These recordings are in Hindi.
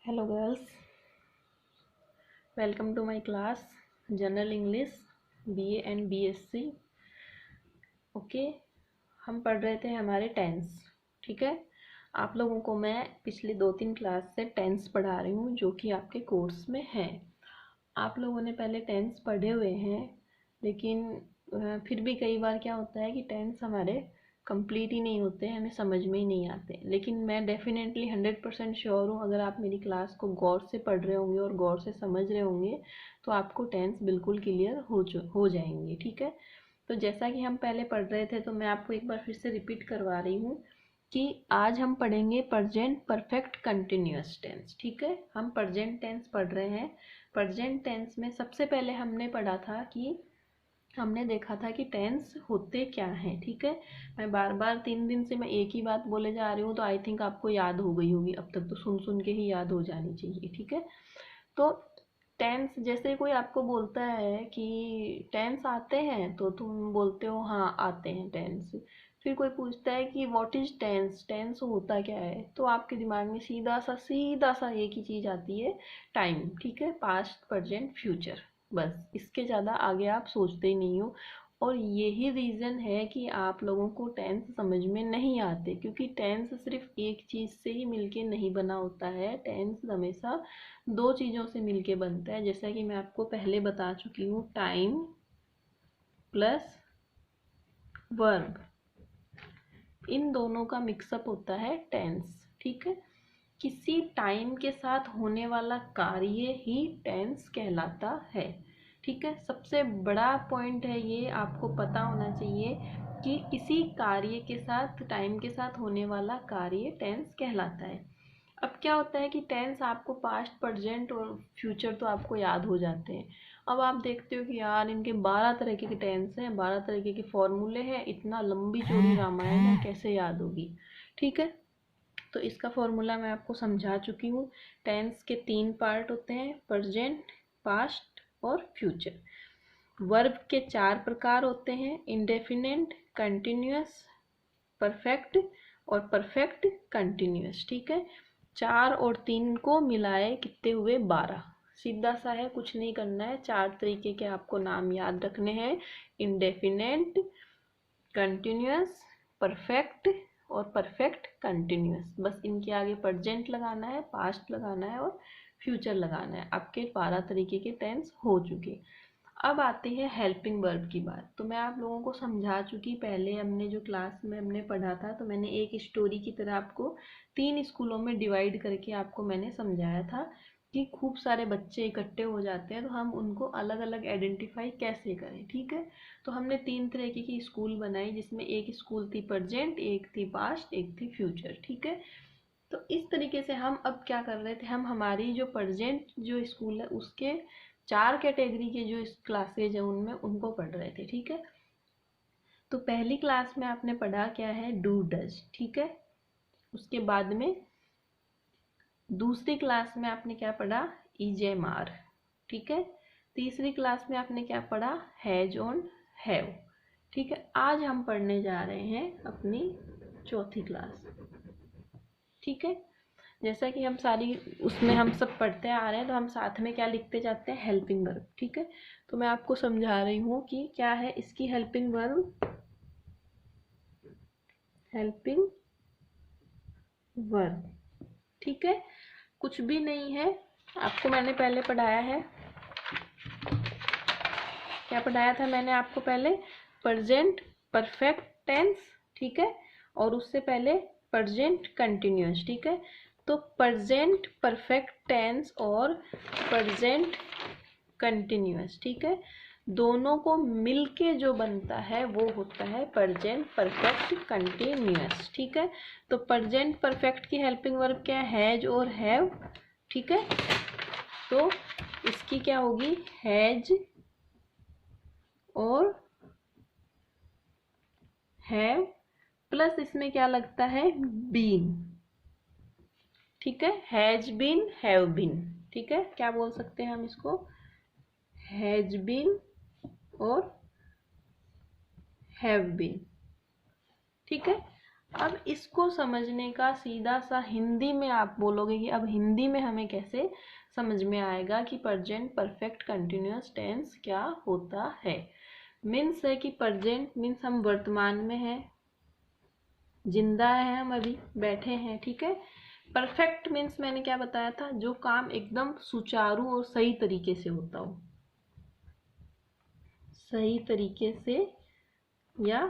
Hello girls, welcome to my class General English BA and BSc। Okay, हम पढ़ रहे थे हमारे टेंस। ठीक है, आप लोगों को मैं पिछली 2-3 क्लास से टेंस पढ़ा रही हूँ जो कि आपके कोर्स में है। आप लोगों ने पहले टेंस पढ़े हुए हैं, लेकिन फिर भी कई बार क्या होता है कि टेंस हमारे कंप्लीट ही नहीं होते, हमें समझ में ही नहीं आते। लेकिन मैं डेफिनेटली 100% श्योर हूँ, अगर आप मेरी क्लास को गौर से पढ़ रहे होंगे और गौर से समझ रहे होंगे तो आपको टेंस बिल्कुल क्लियर हो जाएंगे। ठीक है, तो जैसा कि हम पहले पढ़ रहे थे, तो मैं आपको एक बार फिर से रिपीट करवा रही हूँ कि आज हम पढ़ेंगे प्रेजेंट परफेक्ट कंटिन्यूअस टेंस। ठीक है, हम प्रेजेंट टेंस पढ़ रहे हैं। प्रेजेंट टेंस में सबसे पहले हमने पढ़ा था कि हमने देखा था कि टेंस होते क्या हैं। ठीक है, मैं बार बार 3 दिन से मैं एक ही बात बोले जा रही हूँ, तो आई थिंक आपको याद हो गई होगी, अब तक तो सुन सुन के ही याद हो जानी चाहिए। ठीक है, तो टेंस जैसे कोई आपको बोलता है कि टेंस आते हैं, तो तुम बोलते हो हाँ आते हैं टेंस। फिर कोई पूछता है कि व्हाट इज टेंस, टेंस होता क्या है, तो आपके दिमाग में सीधा सा एक ही चीज़ आती है, टाइम। ठीक है, पास्ट प्रेजेंट फ्यूचर, बस इसके ज़्यादा आगे आप सोचते ही नहीं हो। और यही रीज़न है कि आप लोगों को टेंस समझ में नहीं आते, क्योंकि टेंस सिर्फ एक चीज़ से ही मिलके नहीं बना होता है। टेंस हमेशा 2 चीज़ों से मिलके बनता है, जैसा कि मैं आपको पहले बता चुकी हूँ, टाइम प्लस वर्ब, इन दोनों का मिक्सअप होता है टेंस। ठीक है, किसी टाइम के साथ होने वाला कार्य ही टेंस कहलाता है। ठीक है, सबसे बड़ा पॉइंट है ये, आपको पता होना चाहिए कि किसी कार्य के साथ, टाइम के साथ होने वाला कार्य टेंस कहलाता है। अब क्या होता है कि टेंस आपको पास्ट प्रेजेंट और फ्यूचर तो आपको याद हो जाते हैं। अब आप देखते हो कि यार इनके 12 तरीके के टेंस हैं, 12 तरीके के फॉर्मूले हैं, इतना लंबी चौड़ी रामायण है, कैसे याद होगी। ठीक है, तो इसका फॉर्मूला मैं आपको समझा चुकी हूँ। टेंस के 3 पार्ट होते हैं, प्रेजेंट, पास्ट और फ्यूचर। वर्ब के 4 प्रकार होते हैं, इंडेफिनेट, कंटिन्यूअस, परफेक्ट और परफेक्ट कंटिन्यूअस। ठीक है, 4 और 3 को मिलाए कितने हुए, 12। सीधा सा है, कुछ नहीं करना है, 4 तरीके के आपको नाम याद रखने हैं, इंडेफिनेट, कंटिन्यूअस, परफेक्ट और परफेक्ट कंटिन्यूअस। बस इनके आगे प्रेजेंट लगाना है, पास्ट लगाना है और फ्यूचर लगाना है। आपके 12 तरीके के टेंस हो चुके। अब आती है हेल्पिंग वर्ब की बात। तो मैं आप लोगों को समझा चुकी, पहले हमने जो क्लास में हमने पढ़ा था, तो मैंने एक स्टोरी की तरह आपको 3 स्कूलों में डिवाइड करके आपको मैंने समझाया था कि खूब सारे बच्चे इकट्ठे हो जाते हैं, तो हम उनको अलग अलग आइडेंटिफाई कैसे करें। ठीक है, तो हमने 3 तरीके की स्कूल बनाई, जिसमें एक स्कूल थी प्रेजेंट, एक थी पास्ट, एक थी फ्यूचर। ठीक है, तो इस तरीके से हम अब क्या कर रहे थे, हम हमारी जो प्रेजेंट जो स्कूल है उसके 4 कैटेगरी के जो क्लासेज है उनमें उनको पढ़ रहे थे। ठीक है, तो पहली क्लास में आपने पढ़ा क्या है, डू डज। ठीक है, उसके बाद में दूसरी क्लास में आपने क्या पढ़ा, इज एम आर। ठीक है, तीसरी क्लास में आपने क्या पढ़ा, हैज ऑन, हैव। ठीक है, आज हम पढ़ने जा रहे हैं अपनी चौथी क्लास। ठीक है, जैसा कि हम सारी उसमें हम सब पढ़ते आ रहे हैं, तो हम साथ में क्या लिखते जाते हैं, हेल्पिंग वर्ब। ठीक है, तो मैं आपको समझा रही हूँ कि क्या है इसकी हेल्पिंग वर्ब, हेल्पिंग वर्ब। ठीक है, कुछ भी नहीं है, आपको मैंने पहले पढ़ाया है, क्या पढ़ाया था मैंने आपको पहले, प्रेजेंट परफेक्ट टेंस। ठीक है, और उससे पहले प्रेजेंट कंटिन्यूअस। ठीक है, तो प्रेजेंट परफेक्ट टेंस और प्रेजेंट कंटिन्यूअस, ठीक है, दोनों को मिलके जो बनता है वो होता है प्रेजेंट परफेक्ट कंटिन्यूअस। ठीक है, तो प्रेजेंट परफेक्ट की हेल्पिंग वर्ब क्या है, हैज और हैव। ठीक है, तो इसकी क्या होगी, हैज और हैव प्लस इसमें क्या लगता है, बीन। ठीक है, हैज बीन, हैव बीन। ठीक है, क्या बोल सकते हैं हम इसको, हैज बीन और हैव बीन। ठीक है, अब इसको समझने का सीधा सा हिंदी में आप बोलोगे कि अब हिंदी में हमें कैसे समझ में आएगा कि प्रेजेंट परफेक्ट कंटिन्यूअस टेंस क्या होता है। मीन्स है कि प्रेजेंट मीन्स हम वर्तमान में हैं, जिंदा है, हम अभी बैठे हैं, ठीक है। परफेक्ट मीन्स मैंने क्या बताया था, जो काम एकदम सुचारू और सही तरीके से होता हो, सही तरीके से या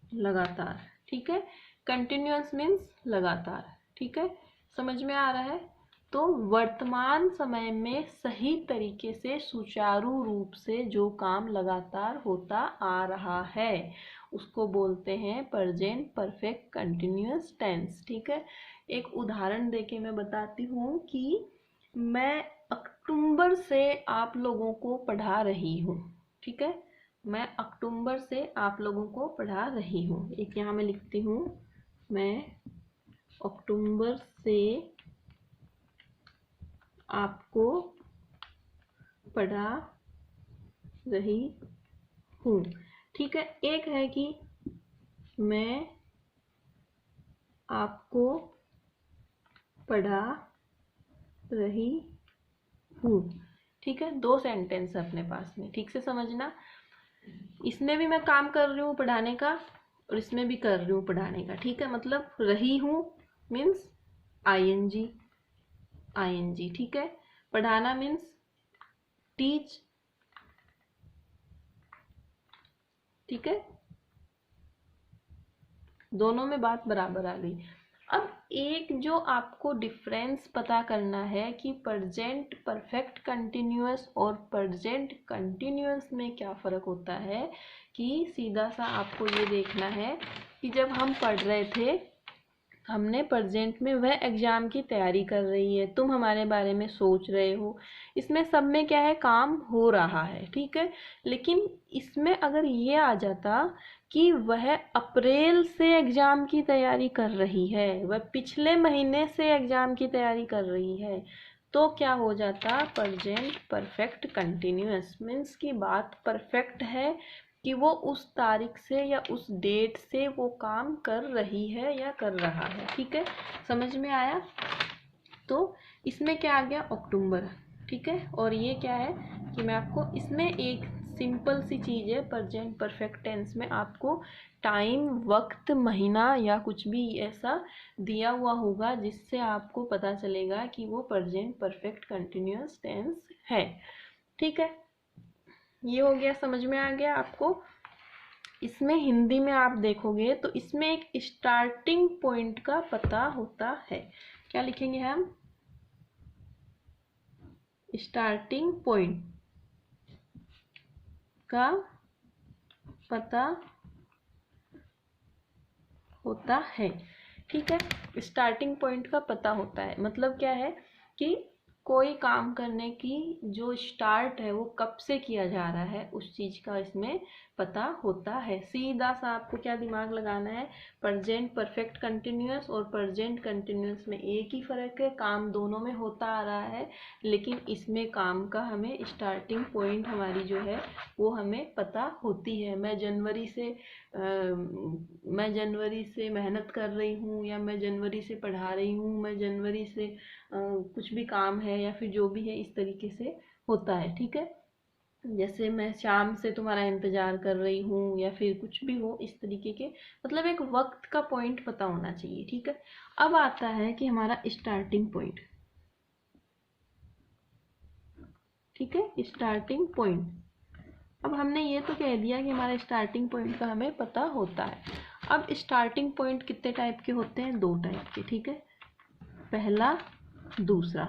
लगातार, ठीक है। कंटिन्यूअस मीन्स लगातार, ठीक है, समझ में आ रहा है। तो वर्तमान समय में सही तरीके से सुचारू रूप से जो काम लगातार होता आ रहा है उसको बोलते हैं प्रेजेंट परफेक्ट कंटिन्यूअस टेंस, ठीक है। एक उदाहरण देके मैं बताती हूँ कि मैं अक्टूबर से आप लोगों को पढ़ा रही हूँ, ठीक है। मैं अक्टूबर से आप लोगों को पढ़ा रही हूँ, एक यहाँ मैं लिखती हूँ, मैं अक्टूबर से आपको पढ़ा रही हूँ, ठीक है। एक है कि मैं आपको पढ़ा रही हूँ, ठीक है। दो सेंटेंस अपने पास में, ठीक से समझना। इसमें भी मैं काम कर रही हूँ पढ़ाने का और इसमें भी कर रही हूँ पढ़ाने का, ठीक है। मतलब रही हूँ मीन्स आईएनजी, आईएनजी, ठीक है। पढ़ाना मीन्स टीच, ठीक है। दोनों में बात बराबर आ गई। अब एक जो आपको डिफरेंस पता करना है कि प्रेजेंट परफेक्ट कंटिन्यूअस और प्रेजेंट कंटिन्यूअस में क्या फ़र्क होता है, कि सीधा सा आपको ये देखना है कि जब हम पढ़ रहे थे, हमने प्रेजेंट में वह एग्जाम की तैयारी कर रही है, तुम हमारे बारे में सोच रहे हो, इसमें सब में क्या है, काम हो रहा है, ठीक है। लेकिन इसमें अगर ये आ जाता कि वह अप्रैल से एग्जाम की तैयारी कर रही है, वह पिछले महीने से एग्जाम की तैयारी कर रही है, तो क्या हो जाता, प्रेजेंट परफेक्ट कंटिन्यूअस। मीन्स की बात परफेक्ट है कि वो उस तारीख से या उस डेट से वो काम कर रही है या कर रहा है, ठीक है। समझ में आया। तो इसमें क्या आ गया, अक्टूबर, ठीक है। और ये क्या है कि मैं आपको इसमें एक सिंपल सी चीज़ है, प्रेजेंट परफेक्ट टेंस में आपको टाइम, वक्त, महीना या कुछ भी ऐसा दिया हुआ होगा जिससे आपको पता चलेगा कि वो प्रेजेंट परफेक्ट कंटिन्यूअस टेंस है, ठीक है। ये हो गया, समझ में आ गया आपको। इसमें हिंदी में आप देखोगे तो इसमें एक स्टार्टिंग पॉइंट का पता होता है। क्या लिखेंगे हम, स्टार्टिंग पॉइंट का पता होता है, ठीक है। स्टार्टिंग पॉइंट का पता होता है मतलब क्या है कि कोई काम करने की जो स्टार्ट है वो कब से किया जा रहा है उस चीज का इसमें पता होता है। सीधा सा आपको क्या दिमाग लगाना है, प्रेजेंट परफेक्ट कंटिन्यूअस और प्रेजेंट कंटिन्यूअस में एक ही फर्क है, काम दोनों में होता आ रहा है, लेकिन इसमें काम का हमें स्टार्टिंग पॉइंट हमारी जो है वो हमें पता होती है। मैं जनवरी से मेहनत कर रही हूँ, या मैं जनवरी से पढ़ा रही हूँ, मैं जनवरी से कुछ भी काम है या फिर जो भी है इस तरीके से होता है, ठीक है। जैसे मैं शाम से तुम्हारा इंतजार कर रही हूँ या फिर कुछ भी हो इस तरीके के, मतलब एक वक्त का पॉइंट पता होना चाहिए, ठीक है। अब आता है कि हमारा स्टार्टिंग पॉइंट, ठीक है, स्टार्टिंग पॉइंट। अब हमने ये तो कह दिया कि हमारा स्टार्टिंग पॉइंट का हमें पता होता है। अब स्टार्टिंग पॉइंट कितने टाइप के होते हैं, दो टाइप के, ठीक है। पहला, दूसरा।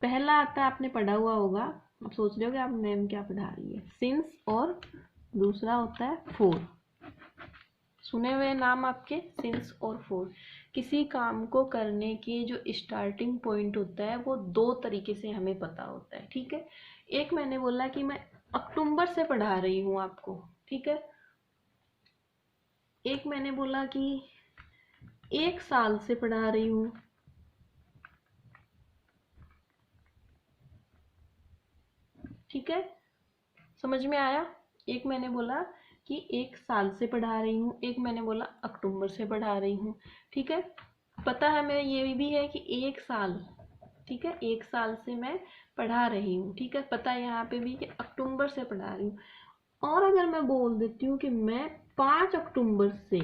पहला आता है, आपने पढ़ा हुआ होगा, आप सोच रहे हो कि आप मैम क्या पढ़ा रही है, सिंस, और दूसरा होता है फोर। सुने हुए नाम आपके, सिंस और फोर। किसी काम को करने की जो स्टार्टिंग पॉइंट होता है वो दो तरीके से हमें पता होता है, ठीक है। एक मैंने बोला कि मैं अक्टूबर से पढ़ा रही हूँ आपको, ठीक है। एक मैंने बोला कि एक साल से पढ़ा रही हूँ, ठीक है। समझ में आया। एक मैंने बोला कि 1 साल से पढ़ा रही हूँ, एक मैंने बोला अक्टूबर से पढ़ा रही हूँ। ठीक है, पता है मैं ये भी है कि 1 साल, ठीक है, 1 साल से मैं पढ़ा रही हूँ। ठीक है, पता है यहाँ पे भी कि अक्टूबर से पढ़ा रही हूँ। और अगर मैं बोल देती हूँ कि मैं 5 अक्टूबर से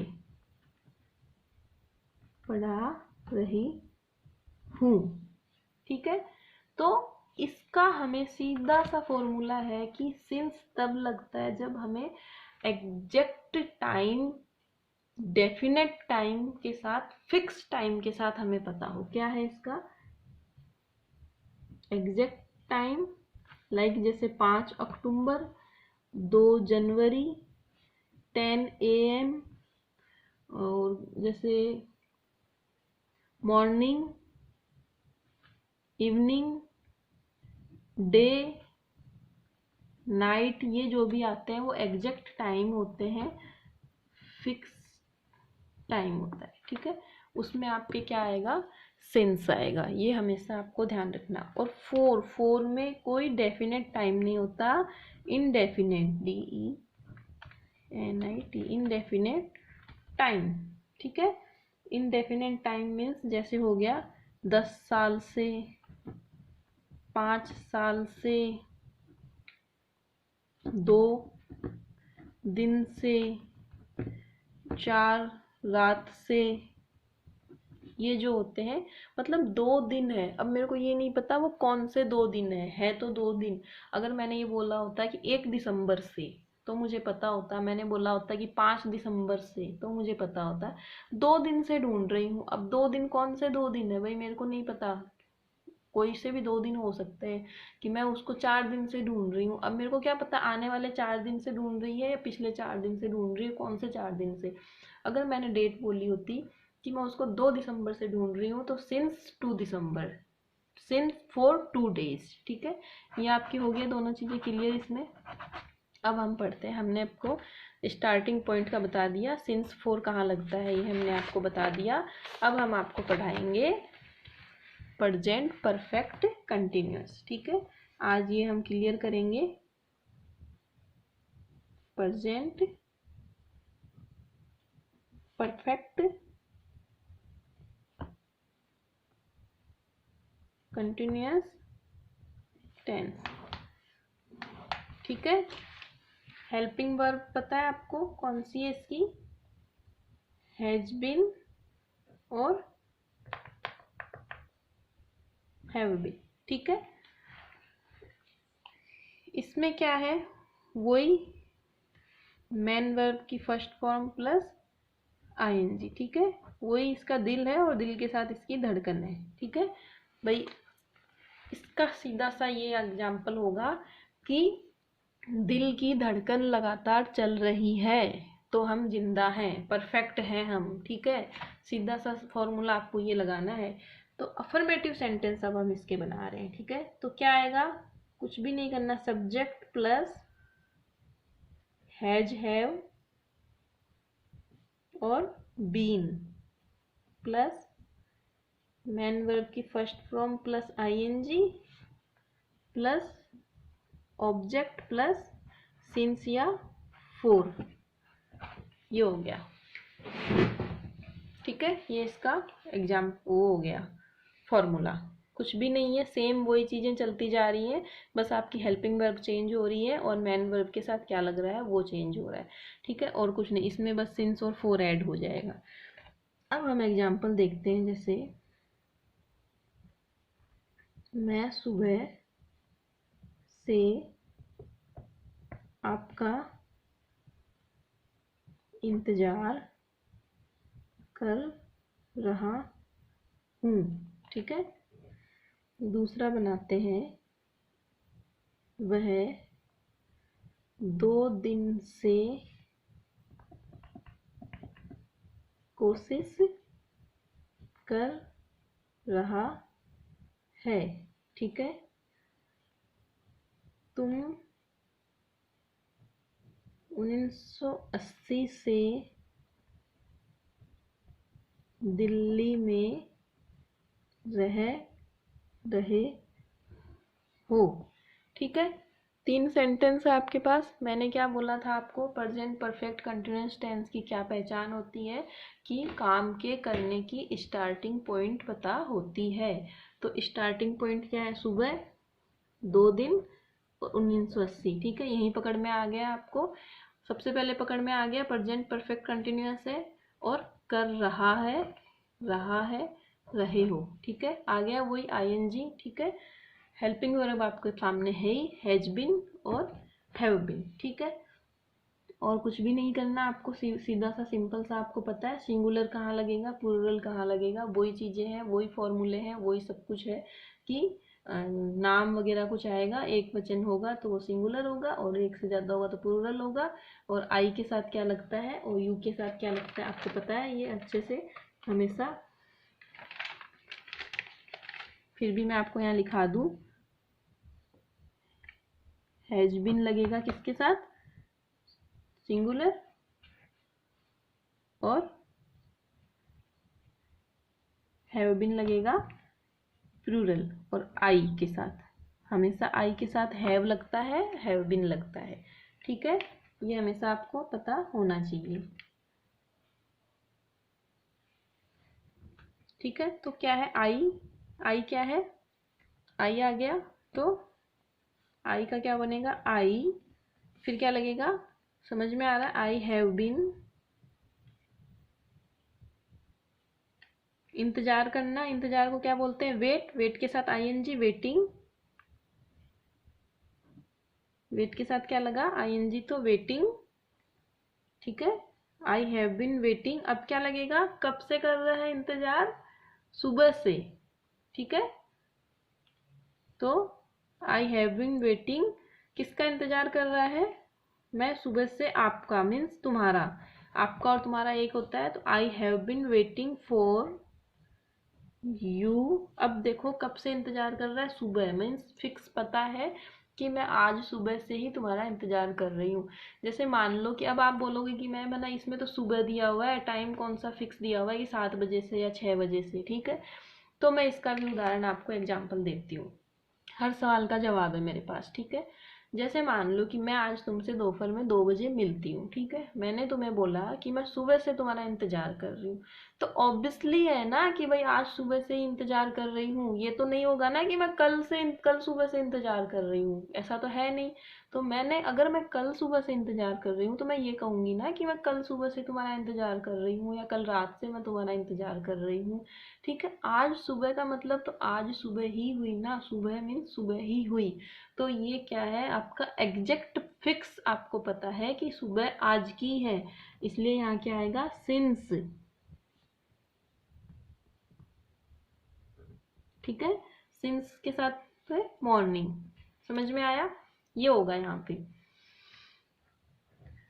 पढ़ा रही हूँ, ठीक है, तो इसका हमें सीधा सा फॉर्मूला है कि सिंस तब लगता है जब हमें एग्जैक्ट टाइम, डेफिनेट टाइम के साथ, फिक्स टाइम के साथ हमें पता हो। क्या है इसका एग्जैक्ट टाइम? लाइक जैसे 5 अक्टूबर, 2 जनवरी, 10 AM, और जैसे मॉर्निंग, इवनिंग, डे, नाइट, ये जो भी आते हैं वो एग्जैक्ट टाइम होते हैं, फिक्स टाइम होता है। ठीक है, उसमें आपके क्या आएगा, सिंस आएगा। ये हमेशा आपको ध्यान रखना। और फोर में कोई डेफिनेट टाइम नहीं होता, इनडेफिनेट, DENIT, इनडेफिनेट टाइम। ठीक है, इनडेफिनेट टाइम मीन्स जैसे हो गया 10 साल से, 5 साल से, 2 दिन से, 4 रात से, ये जो होते हैं मतलब 2 दिन है। अब मेरे को ये नहीं पता वो कौन से 2 दिन है तो 2 दिन। अगर मैंने ये बोला होता कि 1 दिसंबर से तो मुझे पता होता, मैंने बोला होता कि 5 दिसंबर से तो मुझे पता होता। 2 दिन से ढूंढ रही हूँ, अब 2 दिन कौन से 2 दिन है भाई मेरे को नहीं पता, कोई से भी 2 दिन हो सकते हैं कि मैं उसको 4 दिन से ढूंढ रही हूँ। अब मेरे को क्या पता आने वाले 4 दिन से ढूंढ रही है या पिछले 4 दिन से ढूंढ रही है, कौन से 4 दिन से। अगर मैंने डेट बोली होती कि मैं उसको 2 दिसंबर से ढूंढ रही हूँ तो since 2 December, since for 2 days. ठीक है, ये आपकी हो गई दोनों चीजें क्लियर इसमें। अब हम पढ़ते हैं। हमने आपको स्टार्टिंग पॉइंट का बता दिया, सिंस फॉर कहाँ लगता है ये हमने आपको बता दिया। अब हम आपको पढ़ाएंगे प्रेजेंट परफेक्ट कंटिन्यूअस। ठीक है, आज ये हम क्लियर करेंगे प्रेजेंट परफेक्ट कंटिन्यूअस टेंस। ठीक है, हेल्पिंग वर्ब पता है आपको कौन सी है इसकी, हैज बीन और हैव बीन। ठीक है, इसमें क्या है, वही मेन वर्ब की फर्स्ट फॉर्म प्लस ING। ठीक है, वही इसका दिल है और दिल के साथ इसकी धड़कन है। ठीक है भाई, इसका सीधा सा ये एग्जाम्पल होगा कि दिल की धड़कन लगातार चल रही है तो हम जिंदा हैं, परफेक्ट हैं हम। ठीक है, सीधा सा फॉर्मूला आपको ये लगाना है। तो अफर्मेटिव सेंटेंस अब हम इसके बना रहे हैं। ठीक है, तो क्या आएगा, कुछ भी नहीं करना, सब्जेक्ट प्लस हैज, हैव और बीन प्लस मैन वर्ब की first form plus ING plus object plus since या फोर, ये हो गया। ठीक है, ये इसका एग्जाम वो हो गया फॉर्मूला। कुछ भी नहीं है, सेम वही चीजें चलती जा रही हैं, बस आपकी हेल्पिंग वर्ब चेंज हो रही है और मैन वर्ब के साथ क्या लग रहा है वो चेंज हो रहा है। ठीक है, और कुछ नहीं, इसमें बस सिंस और फोर ऐड हो जाएगा। अब हम एग्जाम्पल देखते हैं। जैसे मैं सुबह से आपका इंतजार कर रहा हूँ। ठीक है, दूसरा बनाते हैं, वह 2 दिन से कोशिश कर रहा है। ठीक है, तुम 1980 से दिल्ली में रह रहे हो। ठीक है, 3 सेंटेंस है आपके पास। मैंने क्या बोला था आपको, प्रेजेंट परफेक्ट कंटिन्यूअस टेंस की क्या पहचान होती है कि काम के करने की स्टार्टिंग पॉइंट पता होती है। तो स्टार्टिंग पॉइंट क्या है, सुबह, 2 दिन और 1980। ठीक है, यही पकड़ में आ गया आपको। सबसे पहले पकड़ में आ गया प्रेजेंट परफेक्ट कंटिन्यूअस है और कर रहा है, रहे हो। ठीक है, आ गया वही आईएनजी। ठीक है, हेल्पिंग वर्ब आपके सामने है ही, हैज बीन और हैव बीन। ठीक है, और कुछ भी नहीं करना आपको, सीधा सा सिंपल सा आपको पता है सिंगुलर कहाँ लगेगा, प्लूरल कहाँ लगेगा, वही चीज़ें हैं, वही फॉर्मूले हैं, वही सब कुछ है कि नाम वगैरह कुछ आएगा, एक वचन होगा तो वो सिंगुलर होगा और एक से ज़्यादा होगा तो प्लूरल होगा। और आई के साथ क्या लगता है और यू के साथ क्या लगता है आपको पता है ये अच्छे से हमेशा। फिर भी मैं आपको यहाँ लिखा दूँ, हैज बीन लगेगा किसके साथ, सिंगुलर, और हैव बीन लगेगा प्लूरल। और आई के साथ हमेशा, आई के साथ हैव लगता है, हैव बीन लगता है। ठीक है, ये हमेशा आपको पता होना चाहिए। ठीक है, तो क्या है आई क्या है, आई आ गया तो आई का क्या बनेगा, आई, फिर क्या लगेगा, समझ में आ रहा है, आई हैव बीन, इंतजार करना, इंतजार को क्या बोलते हैं, वेट, वेट के साथ आईएनजी, वेटिंग, वेट के साथ क्या लगा, आईएनजी, तो वेटिंग। ठीक है, आई हैव बीन वेटिंग, अब क्या लगेगा, कब से कर रहा है इंतजार, सुबह से। ठीक है, तो आई हैव बीन वेटिंग, किसका इंतजार कर रहा है, मैं सुबह से, आपका मीन्स तुम्हारा, आपका और तुम्हारा एक होता है, तो I have been waiting for you. अब देखो कब से इंतजार कर रहा है, सुबह, मीन्स फिक्स पता है कि मैं आज सुबह से ही तुम्हारा इंतजार कर रही हूँ। जैसे मान लो कि अब आप बोलोगे कि मैं बना इसमें तो सुबह दिया हुआ है, टाइम कौन सा फिक्स दिया हुआ है कि 7 बजे से या 6 बजे से। ठीक है, तो मैं इसका भी उदाहरण आपको एग्जाम्पल देती हूँ, हर सवाल का जवाब है मेरे पास। ठीक है, जैसे मान लो कि मैं आज तुमसे दोपहर में 2 बजे मिलती हूँ। ठीक है, मैंने तुम्हें बोला कि मैं सुबह से तुम्हारा इंतजार कर रही हूँ, तो ऑब्वियसली है ना कि भाई आज सुबह से ही इंतजार कर रही हूँ। ये तो नहीं होगा ना कि मैं कल सुबह से इंतजार कर रही हूँ, ऐसा तो है नहीं। तो मैंने, अगर मैं कल सुबह से इंतजार कर रही हूँ तो मैं ये कहूंगी ना कि मैं कल सुबह से तुम्हारा इंतजार कर रही हूँ या कल रात से मैं तुम्हारा इंतजार कर रही हूँ। ठीक है, आज सुबह का मतलब तो आज सुबह ही हुई ना, सुबह मीन्स सुबह ही हुई। तो ये क्या है, आपका एग्जैक्ट फिक्स आपको पता है कि सुबह आज की है, इसलिए यहाँ क्या आएगा, सिंस। ठीक है, सिंस के साथ है मॉर्निंग, समझ में आया, ये होगा यहाँ पे।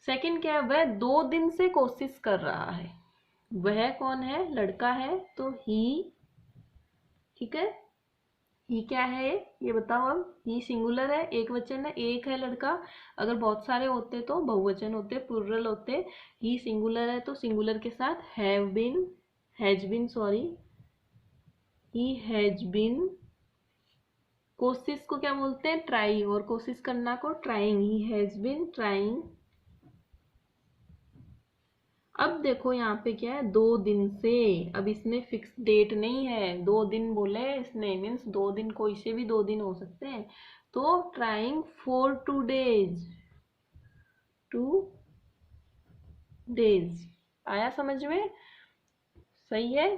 सेकंड क्या है, वह 2 दिन से कोशिश कर रहा है, वह कौन है, लड़का है तो ही। ठीक है, ही क्या है ये बताओ, अब ही सिंगुलर है, एक वचन है, एक है लड़का। अगर बहुत सारे होते तो बहुवचन होते, प्लूरल होते। ही सिंगुलर है तो सिंगुलर के साथ have been, has been sorry, he has been. कोशिश को क्या बोलते हैं, ट्राई, और कोशिश करना को trying, he has been trying. अब देखो यहाँ पे क्या है, 2 दिन से, अब इसमें फिक्स डेट नहीं है, 2 दिन बोले इसने, मीन्स 2 दिन, कोई से भी 2 दिन हो सकते हैं। तो ट्राइंग फॉर 2 डेज, 2 डेज, आया समझ में, सही है।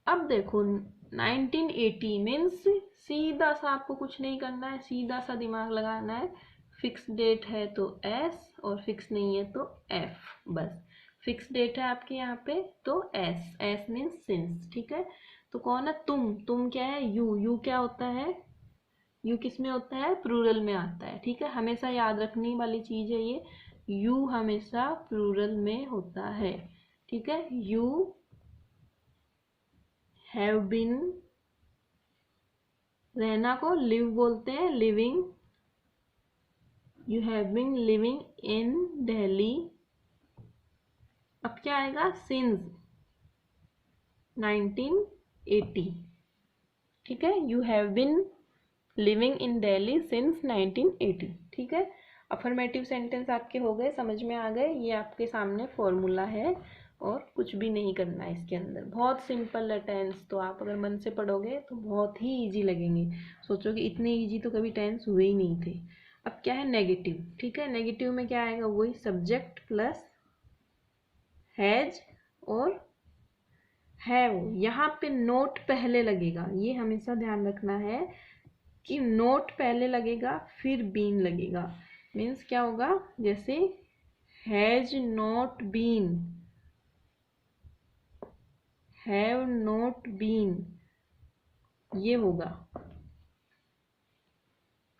अब देखो 1980 मीन्स, सीधा सा आपको कुछ नहीं करना है, सीधा सा दिमाग लगाना है। फिक्स डेट है तो एस और फिक्स नहीं है तो एफ, बस। फिक्स डेट है आपके यहाँ पे तो एस, एस मीन्स सिंस। ठीक है, तो कौन है, तुम क्या है, यू क्या होता है, यू किस में होता है, प्लूरल में आता है। ठीक है, हमेशा याद रखने वाली चीज है ये, यू हमेशा प्लूरल में होता है। ठीक है, यू हैव बीन, रहना को लिव बोलते हैं, living, you have been living in Delhi. अब क्या आएगा, सिंस 1980। ठीक है, you have been living in Delhi since 1980। ठीक है, अफर्मेटिव सेंटेंस आपके हो गए, समझ में आ गए। ये आपके सामने फॉर्मूला है और कुछ भी नहीं करना है इसके अंदर, बहुत सिंपल है टेंस। तो आप अगर मन से पढ़ोगे तो बहुत ही इजी लगेंगे, सोचोगे इतने इजी तो कभी टेंस हुए ही नहीं थे। अब क्या है नेगेटिव। ठीक है, नेगेटिव में क्या आएगा, वही सब्जेक्ट प्लस हैज और हैव। यहाँ पे नोट पहले लगेगा, ये हमेशा ध्यान रखना है कि नोट पहले लगेगा फिर बीन लगेगा। मीन्स क्या होगा, जैसे has not been, have not been, ये होगा।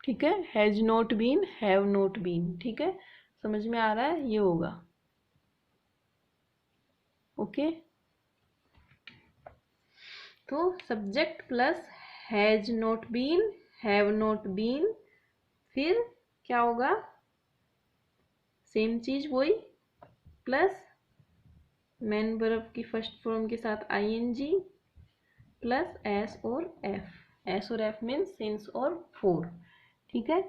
ठीक है, has not been, have not been. ठीक है, समझ में आ रहा है, ये होगा। ओके, तो subject plus has not been, have not been, फिर क्या होगा, सेम चीज वही, प्लस मैन वर्ब की फर्स्ट फॉर्म के साथ आईएनजी प्लस एस और एफ। एस और एफ मीन्स सिंस और फॉर। ठीक है,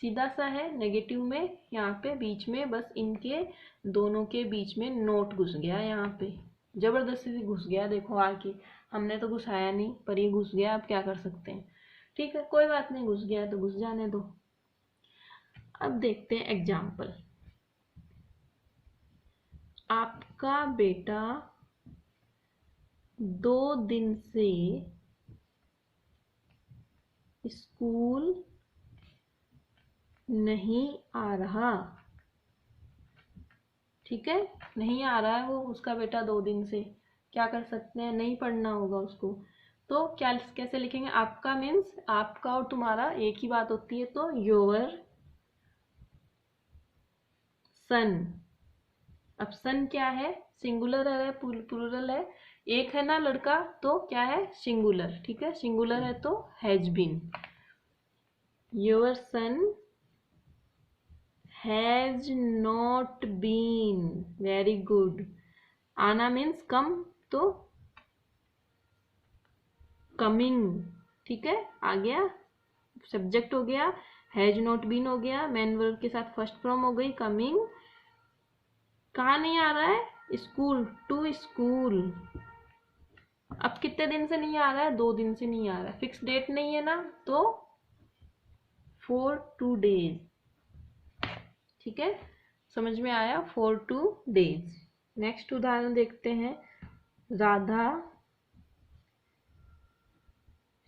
सीधा सा है। नेगेटिव में यहाँ पे बीच में बस इनके दोनों के बीच में नोट घुस गया, यहाँ पे जबरदस्ती से घुस गया। देखो आके हमने तो घुसाया नहीं, पर ये घुस गया, आप क्या कर सकते हैं। ठीक है, कोई बात नहीं, घुस गया तो घुस जाने दो। अब देखते हैं एग्जाम्पल। आपका बेटा 2 दिन से स्कूल नहीं आ रहा। ठीक है, नहीं आ रहा है वो, उसका बेटा 2 दिन से। क्या कर सकते हैं, नहीं पढ़ना होगा उसको। तो क्या कैसे लिखेंगे, आपका मीन्स आपका और तुम्हारा एक ही बात होती है, तो योर सन। अब सन क्या है, सिंगुलर है प्लूरल है, एक है ना लड़का, तो क्या है सिंगुलर। ठीक है, सिंगुलर है तो has been. Your son has not been, very good. आना मीन्स कम, तो कमिंग। ठीक है, आ गया, सब्जेक्ट हो गया, हैज नॉट बीन हो गया, मैन वर्ब के साथ फर्स्ट फॉर्म हो गई कमिंग। कहाँ नहीं आ रहा है, स्कूल, टू स्कूल। अब कितने दिन से नहीं आ रहा है, 2 दिन से नहीं आ रहा है, फिक्स डेट नहीं है ना, तो फॉर 2 डेज। ठीक है, समझ में आया, फॉर 2 डेज। नेक्स्ट उदाहरण देखते हैं। राधा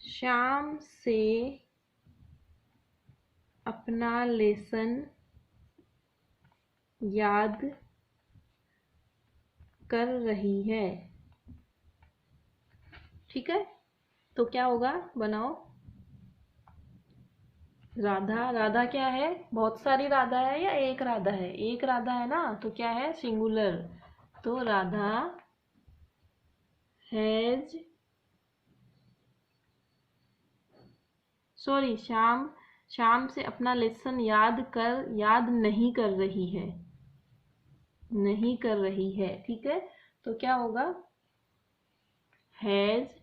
शाम से अपना लेसन याद कर रही है। ठीक है, तो क्या होगा, बनाओ। राधा, राधा क्या है, बहुत सारी राधा है या एक राधा है, एक राधा है ना, तो क्या है सिंगुलर। तो राधा हैज, सॉरी, शाम, शाम से अपना लेसन याद नहीं कर रही है, नहीं कर रही है। ठीक है, तो क्या होगा, हैज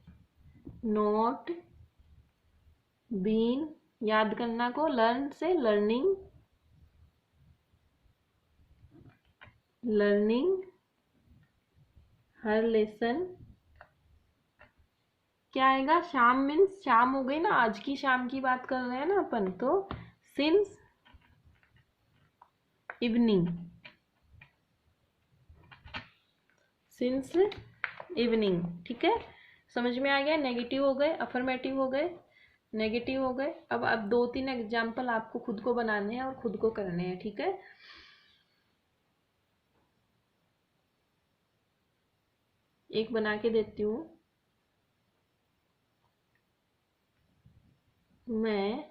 नॉट बीन, याद करना को लर्न से लर्निंग, लर्निंग हर लेसन। क्या आएगा, शाम मीन्स शाम हो गई ना, आज की शाम की बात कर रहे हैं ना अपन, तो सिंस इवनिंग, सिंस इवनिंग। ठीक है, समझ में आ गया। नेगेटिव हो गए, अफर्मेटिव हो गए, नेगेटिव हो गए। अब 2-3 एग्जाम्पल आपको खुद को बनाने हैं और खुद को करने हैं। ठीक है, एक बना के देती हूँ। मैं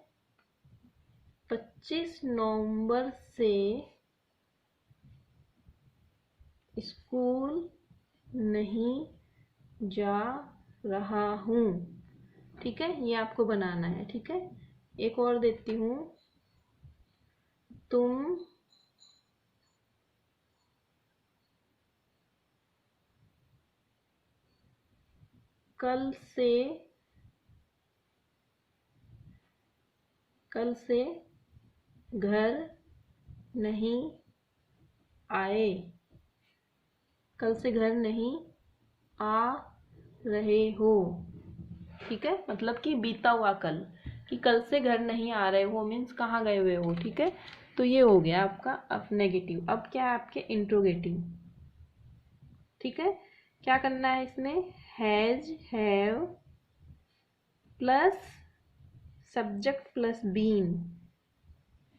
25 नवंबर से स्कूल नहीं जा रहा हूँ। ठीक है, ये आपको बनाना है। ठीक है, एक और देती हूँ। तुम कल से कल से घर नहीं आए, कल से घर नहीं आ रहे हो। ठीक है, मतलब कि बीता हुआ कल, कि कल से घर नहीं आ रहे हो मीन्स कहाँ गए हुए हो। ठीक है, तो ये हो गया आपका अब नेगेटिव। अब क्या है आपके इंट्रोगेटिव। ठीक है, क्या करना है इसमें, has have plus subject plus been,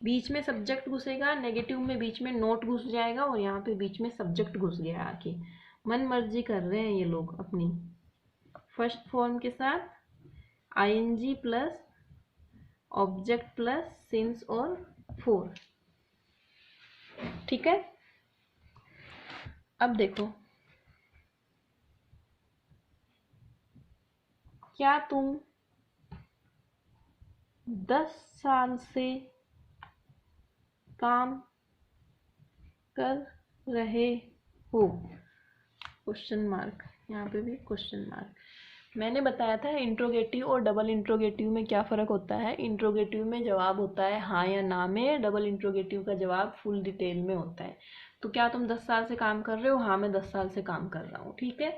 बीच में सब्जेक्ट घुसेगा, नेगेटिव में बीच में नोट घुस जाएगा और यहाँ पे बीच में सब्जेक्ट घुस गया आके। मन मर्जी कर रहे हैं ये लोग अपनी। फर्स्ट फॉर्म के साथ I N G plus object plus since और फोर। ठीक है, अब देखो, क्या तुम 10 साल से काम कर रहे हो, क्वेश्चन मार्क, यहाँ पे भी क्वेश्चन मार्क। मैंने बताया था इंट्रोगेटिव और डबल इंट्रोगेटिव में क्या फ़र्क होता है। इंट्रोगेटिव में जवाब होता है हाँ या ना में, डबल इंट्रोगेटिव का जवाब फुल डिटेल में होता है। तो क्या तुम 10 साल से काम कर रहे हो, हाँ मैं 10 साल से काम कर रहा हूँ। ठीक है,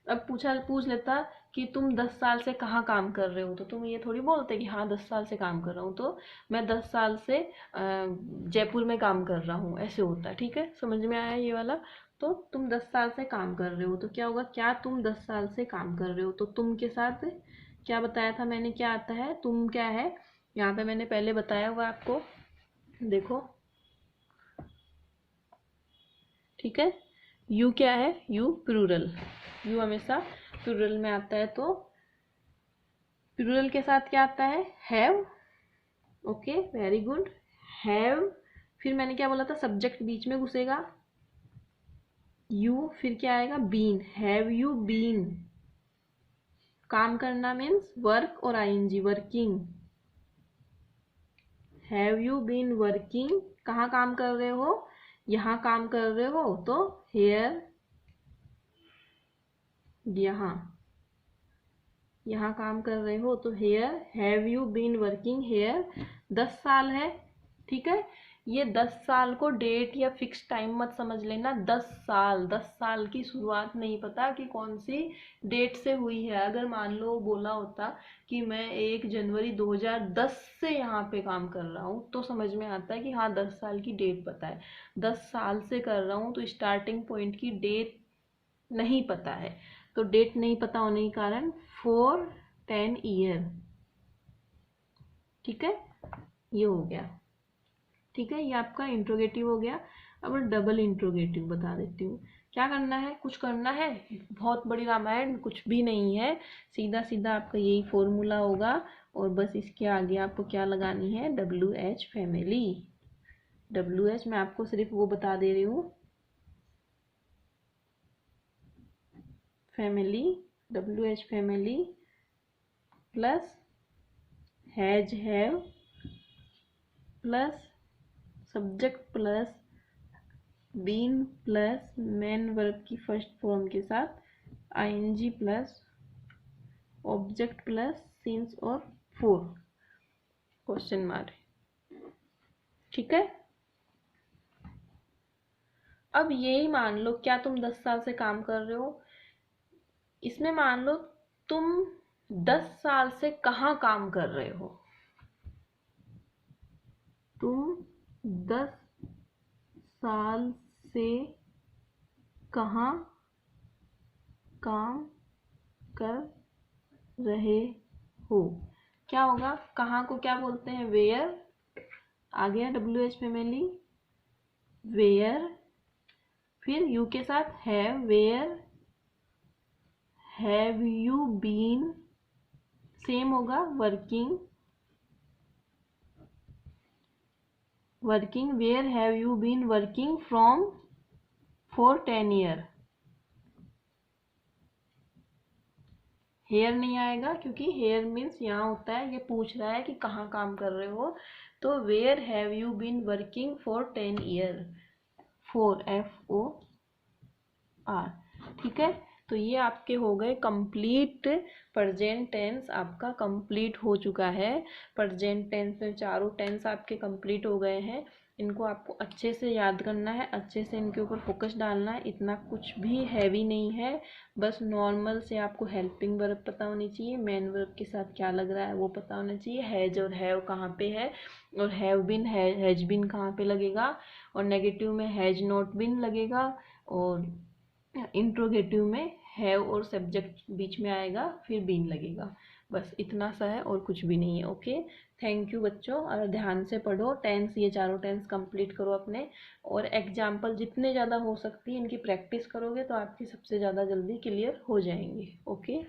अब पूछ लेता कि तुम 10 साल से कहाँ काम कर रहे हो, तो तुम ये थोड़ी बोलते कि हाँ 10 साल से काम कर रहा हूँ, तो मैं 10 साल से जयपुर में काम कर रहा हूँ, ऐसे होता है। ठीक है, समझ में आया ये वाला। तो तुम 10 साल से काम कर रहे हो, तो क्या होगा, क्या तुम 10 साल से काम कर रहे हो, तो तुम के साथ क्या बताया था मैंने, क्या आता है, तुम क्या है, यहाँ पे मैंने पहले बताया हुआ आपको, देखो। ठीक है, यू क्या है, यू प्लूरल, यू हमेशा प्लूरल में आता है, तो प्लूरल के साथ क्या आता है, have. Okay, very good, have. फिर मैंने क्या बोला था, सब्जेक्ट बीच में घुसेगा, यू, फिर क्या आएगा, बीन, हैव यू बीन। काम करना मीन्स वर्क और I N G, working. Have you been working, कहाँ काम कर रहे हो, यहाँ काम कर रहे हो, तो हेयर, यहाँ काम कर रहे हो, तो here, have you been working here. 10 साल है। ठीक है, ये 10 साल को डेट या फिक्स टाइम मत समझ लेना। 10 साल की शुरुआत नहीं पता कि कौन सी डेट से हुई है। अगर मान लो बोला होता कि मैं 1 जनवरी 2010 से यहाँ पे काम कर रहा हूँ, तो समझ में आता है कि हाँ 10 साल की डेट पता है। 10 साल से कर रहा हूँ तो स्टार्टिंग पॉइंट की डेट नहीं पता है, तो डेट नहीं पता होने के कारण 4-10 ईयर। ठीक है, ये हो गया। ठीक है, ये आपका इंट्रोगेटिव हो गया। अब डबल इंट्रोगेटिव बता देती हूँ। क्या करना है, कुछ करना है, बहुत बड़ी रामायण कुछ भी नहीं है, सीधा सीधा आपका यही फॉर्मूला होगा, और बस इसके आगे आपको क्या लगानी है, WH फैमिली। WH मैं आपको सिर्फ वो बता दे रही हूँ, family, WH family plus has have plus subject plus been plus main verb की फर्स्ट फॉर्म के साथ I N G plus object plus since और फोर, क्वेश्चन मार्क। ठीक है, अब यही मान लो, क्या तुम 10 साल से काम कर रहे हो, इसमें मान लो तुम 10 साल से कहाँ काम कर रहे हो, तुम 10 साल से कहाँ काम कर रहे हो। क्या होगा, कहाँ को क्या बोलते हैं, वेयर, आ गया WH फैमिली, वेयर, फिर यू के साथ have, where have you been, same होगा working, where have you been working from for 10 year. Here नहीं आएगा क्योंकि हेयर मीन्स यहाँ होता है, ये पूछ रहा है कि कहाँ काम कर रहे हो, तो where have you been working for 10 year, 4 FOR। ठीक है, तो ये आपके हो गए कंप्लीट। प्रेजेंट टेंस आपका कंप्लीट हो चुका है। प्रेजेंट टेंस में चारों टेंस आपके कंप्लीट हो गए हैं। इनको आपको अच्छे से याद करना है, अच्छे से इनके ऊपर फोकस डालना है। इतना कुछ भी हैवी नहीं है, बस नॉर्मल से आपको हेल्पिंग वर्ब पता होनी चाहिए, मेन वर्ब के साथ क्या लग रहा है वो पता होना चाहिए, हैज और हैव कहाँ पे है, और हैव बिन हैज बिन कहाँ पे लगेगा, और नेगेटिव में हैज नॉट बिन लगेगा, और इंट्रोगेटिव में हैव और सब्जेक्ट बीच में आएगा, फिर बीन लगेगा। बस इतना सा है और कुछ भी नहीं है। ओके, थैंक यू बच्चों। और ध्यान से पढ़ो टेंस, ये चारों टेंस कंप्लीट करो अपने, और एग्जाम्पल जितने ज़्यादा हो सकती है इनकी प्रैक्टिस करोगे तो आपकी सबसे ज़्यादा जल्दी क्लियर हो जाएंगे। ओके।